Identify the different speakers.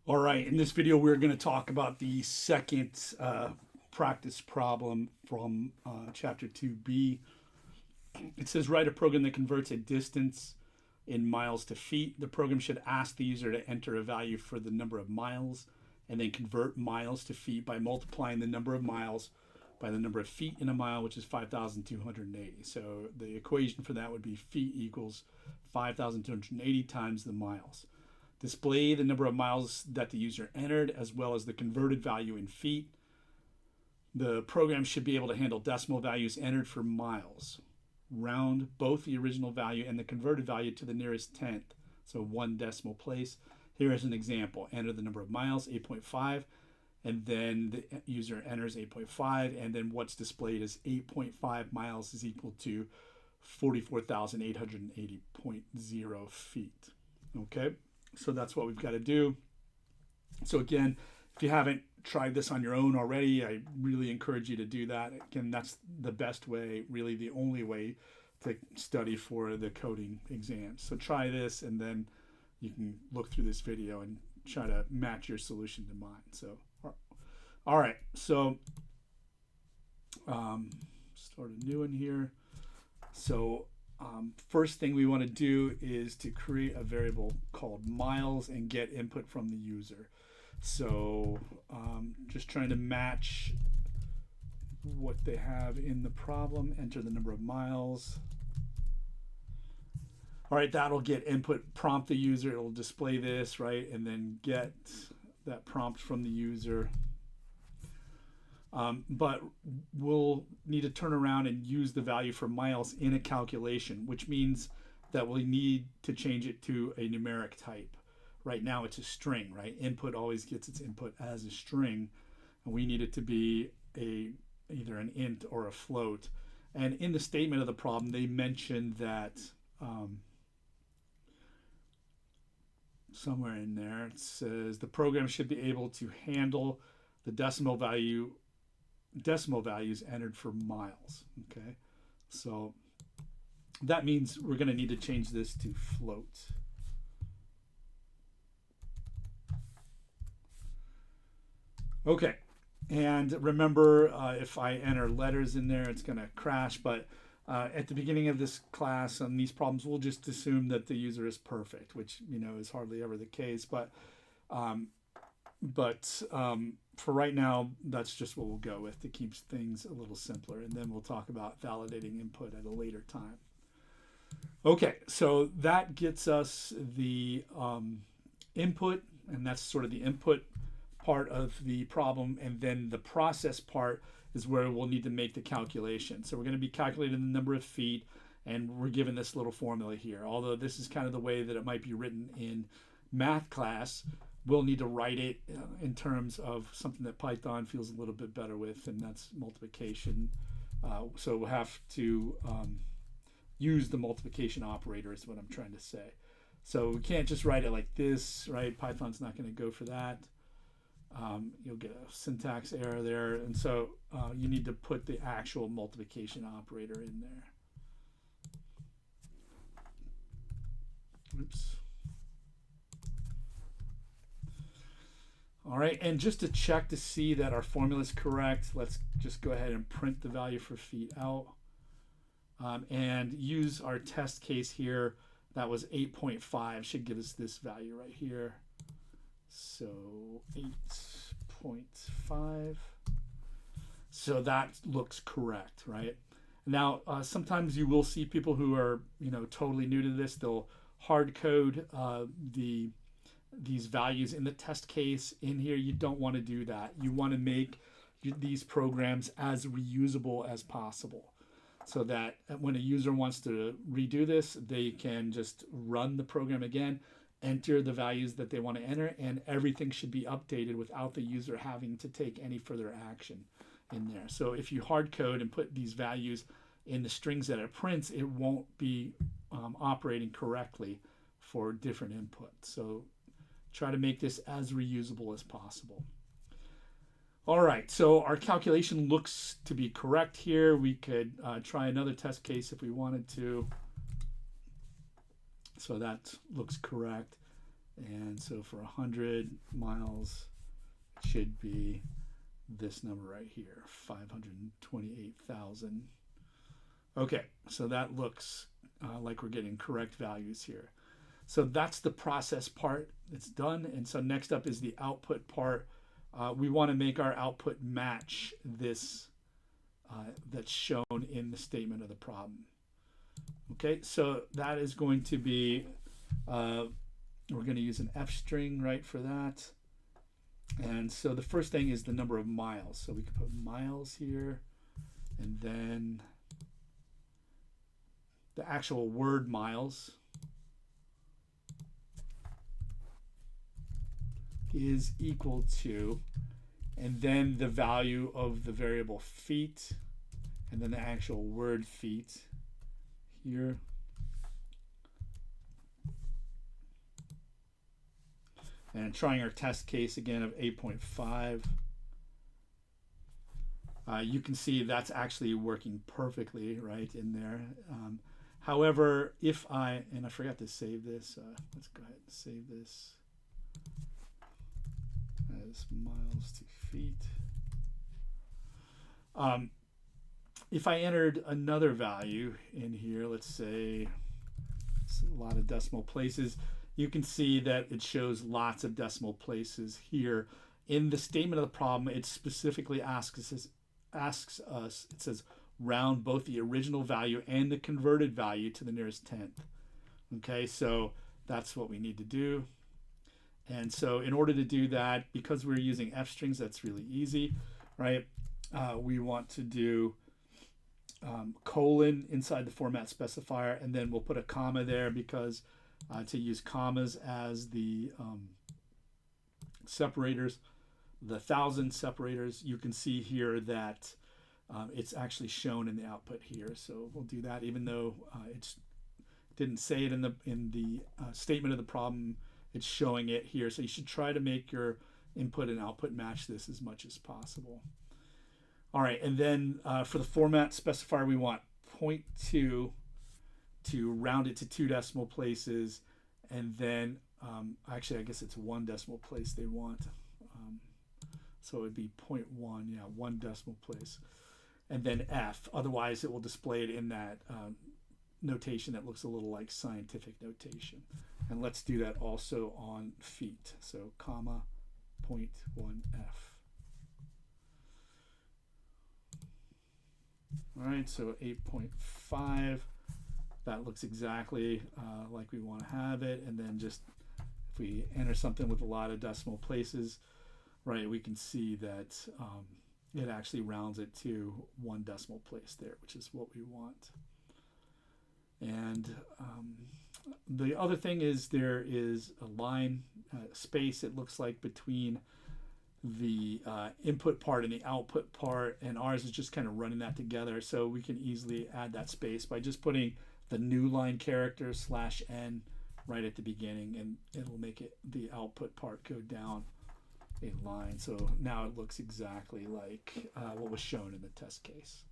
Speaker 1: All right, in this video, we're going to talk about the second practice problem from chapter 2b. It says write a program that converts a distance in miles to feet. The program should ask the user to enter a value for the number of miles and then convert miles to feet by multiplying the number of miles by the number of feet in a mile, which is 5,280. So the equation for that would be feet equals 5,280 times the miles. Display the number of miles that the user entered as well as the converted value in feet. The program should be able to handle decimal values entered for miles. Round both the original value and the converted value to the nearest tenth, so one decimal place. Here is an example. Enter the number of miles, 8.5, and then the user enters 8.5, and then what's displayed is 8.5 miles is equal to 44,880.0 feet. Okay? So that's what we've got to do. So again, if you haven't tried this on your own already, I really encourage you to do that. Again, that's the best way, really the only way to study for the coding exams. So try this and then you can look through this video and try to match your solution to mine. So, all right. So start a new one here. So first thing we want to do is to create a variable called miles and get input from the user. So just trying to match what they have in the problem. Enter the number of miles. All right, that'll get input, prompt the user. It'll display this, right? And then get that prompt from the user. But we'll need to turn around and use the value for miles in a calculation, which means that we need to change it to a numeric type. Right now it's a string, right? Input always gets its input as a string, and we need it to be either an int or a float. And in the statement of the problem, they mentioned that somewhere in there it says the program should be able to handle the decimal values entered for miles. Okay, so that means we're going to need to change this to float. Okay, and remember, if I enter letters in there, it's going to crash. But at the beginning of this class on these problems, we'll just assume that the user is perfect, which is hardly ever the case. But for right now, that's just what we'll go with to keep things a little simpler. And then we'll talk about validating input at a later time. Okay, so that gets us the input, and that's sort of the input part of the problem. And then the process part is where we'll need to make the calculation. So we're going to be calculating the number of feet, and we're given this little formula here. Although this is kind of the way that it might be written in math class, we'll need to write it in terms of something that Python feels a little bit better with, and that's multiplication. So we'll have to use the multiplication operator is what I'm trying to say. So we can't just write it like this, right? Python's not going to go for that. You'll get a syntax error there, and so you need to put the actual multiplication operator in there. Oops. All right, and just to check to see that our formula is correct, let's just go ahead and print the value for feet out and use our test case here. That was 8.5, should give us this value right here. So 8.5. So that looks correct, right? Now, sometimes you will see people who are, totally new to this. They'll hard code these values in the test case in here. You don't want to do that. You want to make these programs as reusable as possible, so that when a user wants to redo this, they can just run the program again, enter the values that they want to enter, and everything should be updated without the user having to take any further action in there. So if you hard code and put these values in the strings that it prints, it won't be operating correctly for different inputs. So try to make this as reusable as possible. All right, so our calculation looks to be correct here. We could try another test case if we wanted to. So that looks correct. And so for 100 miles, it should be this number right here, 528,000. Okay, so that looks like we're getting correct values here. So that's the process part. It's done. And so next up is the output part. We want to make our output match this that's shown in the statement of the problem. Okay, so that is going to be, we're going to use an F string, right, for that. And so the first thing is the number of miles. So we can put miles here, and then the actual word miles is equal to, and then the value of the variable feet, and then the actual word feet here. And trying our test case again of 8.5. You can see that's actually working perfectly right in there. However, if I forgot to save this, let's go ahead and save this as miles to feet. If I entered another value in here, let's say it's a lot of decimal places, you can see that it shows lots of decimal places here. In the statement of the problem, it specifically asks us, it says, round both the original value and the converted value to the nearest tenth. Okay, so that's what we need to do. And so in order to do that, because we're using F strings, that's really easy, right? We want to do colon inside the format specifier, and then we'll put a comma there because to use commas as the separators, the 1,000 separators. You can see here that it's actually shown in the output here. So we'll do that, even though it didn't say it in the statement of the problem. It's showing it here. So you should try to make your input and output match this as much as possible. All right, and then for the format specifier, we want 0.2 to round it to 2 decimal places, and then actually I guess it's 1 decimal place they want. So it would be 0.1, yeah, 1 decimal place. And then F, otherwise it will display it in that notation that looks a little like scientific notation. And let's do that also on feet. So comma 0.1 F. All right, so 8.5, that looks exactly like we want to have it. And then just if we enter something with a lot of decimal places, right, we can see that it actually rounds it to 1 decimal place there, which is what we want. And the other thing is there is a line space, it looks like, between the input part and the output part, and ours is just kind of running that together. So we can easily add that space by just putting the new line character /n right at the beginning, and it'll make it the output part go down a line. So now it looks exactly like what was shown in the test case.